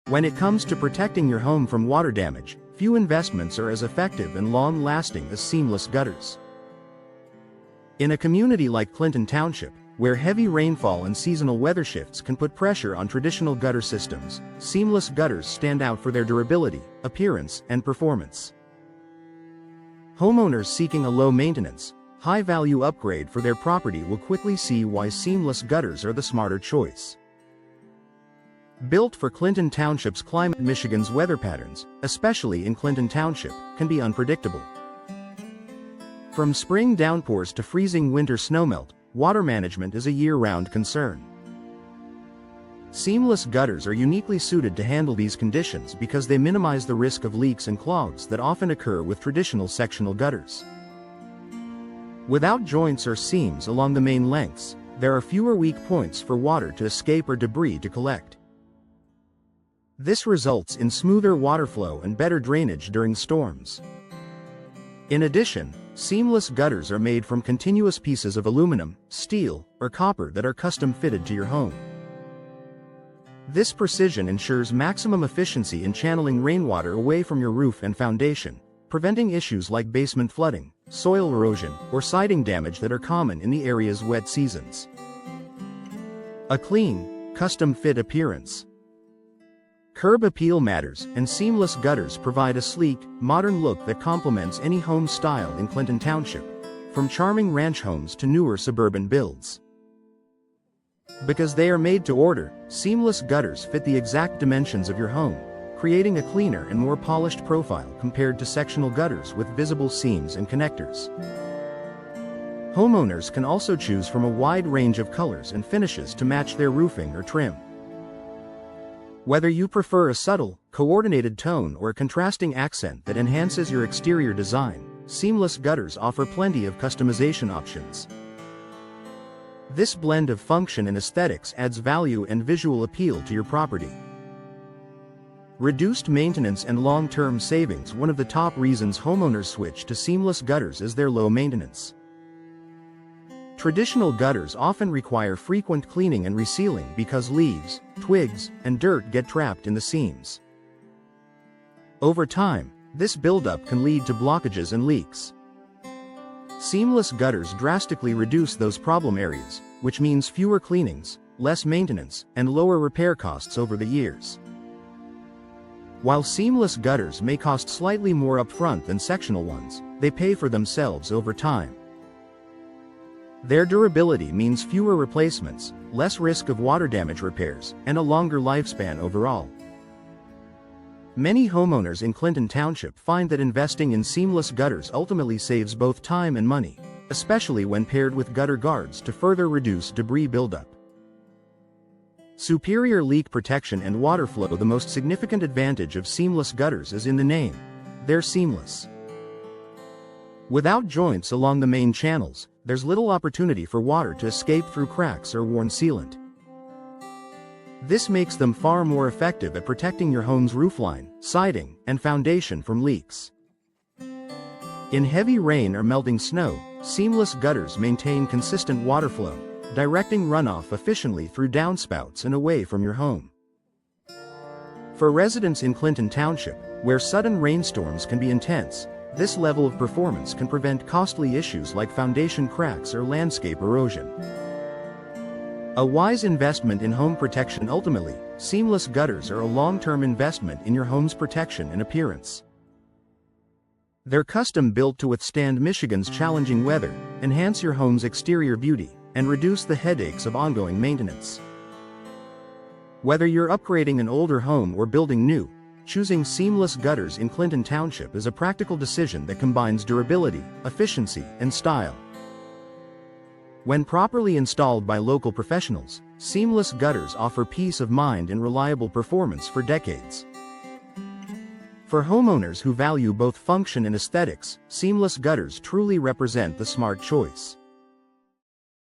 When it comes to protecting your home from water damage, few investments are as effective and long-lasting as seamless gutters. In a community like Clinton Township, where heavy rainfall and seasonal weather shifts can put pressure on traditional gutter systems, seamless gutters stand out for their durability, appearance, and performance. Homeowners seeking a low-maintenance, high-value upgrade for their property will quickly see why seamless gutters are the smarter choice. Built for Clinton Township's climate, Michigan's weather patterns, especially in Clinton Township, can be unpredictable. From spring downpours to freezing winter snowmelt, water management is a year-round concern. Seamless gutters are uniquely suited to handle these conditions because they minimize the risk of leaks and clogs that often occur with traditional sectional gutters. Without joints or seams along the main lengths, there are fewer weak points for water to escape or debris to collect. This results in smoother water flow and better drainage during storms. In addition, seamless gutters are made from continuous pieces of aluminum, steel, or copper that are custom fitted to your home. This precision ensures maximum efficiency in channeling rainwater away from your roof and foundation, preventing issues like basement flooding, soil erosion, or siding damage that are common in the area's wet seasons. A clean, custom-fit appearance. Curb appeal matters, and seamless gutters provide a sleek, modern look that complements any home style in Clinton Township, from charming ranch homes to newer suburban builds. Because they are made to order, seamless gutters fit the exact dimensions of your home, creating a cleaner and more polished profile compared to sectional gutters with visible seams and connectors. Homeowners can also choose from a wide range of colors and finishes to match their roofing or trim. Whether you prefer a subtle, coordinated tone or a contrasting accent that enhances your exterior design, seamless gutters offer plenty of customization options. This blend of function and aesthetics adds value and visual appeal to your property. Reduced maintenance and long-term savings. One of the top reasons homeowners switch to seamless gutters is their low maintenance. Traditional gutters often require frequent cleaning and resealing because leaves, twigs, and dirt get trapped in the seams. Over time, this buildup can lead to blockages and leaks. Seamless gutters drastically reduce those problem areas, which means fewer cleanings, less maintenance, and lower repair costs over the years. While seamless gutters may cost slightly more upfront than sectional ones, they pay for themselves over time. Their durability means fewer replacements, less risk of water damage repairs, and a longer lifespan overall. Many homeowners in Clinton Township find that investing in seamless gutters ultimately saves both time and money, especially when paired with gutter guards to further reduce debris buildup. Superior leak protection and water flow. The most significant advantage of seamless gutters is in the name. They're seamless. Without joints along the main channels, there's little opportunity for water to escape through cracks or worn sealant. This makes them far more effective at protecting your home's roofline, siding, and foundation from leaks. In heavy rain or melting snow, seamless gutters maintain consistent water flow, directing runoff efficiently through downspouts and away from your home. For residents in Clinton Township, where sudden rainstorms can be intense, this level of performance can prevent costly issues like foundation cracks or landscape erosion. A wise investment in home protection. Ultimately, seamless gutters are a long-term investment in your home's protection and appearance. They're custom-built to withstand Michigan's challenging weather, enhance your home's exterior beauty, and reduce the headaches of ongoing maintenance. Whether you're upgrading an older home or building new, choosing seamless gutters in Clinton Township is a practical decision that combines durability, efficiency, and style. When properly installed by local professionals, seamless gutters offer peace of mind and reliable performance for decades. For homeowners who value both function and aesthetics, seamless gutters truly represent the smart choice.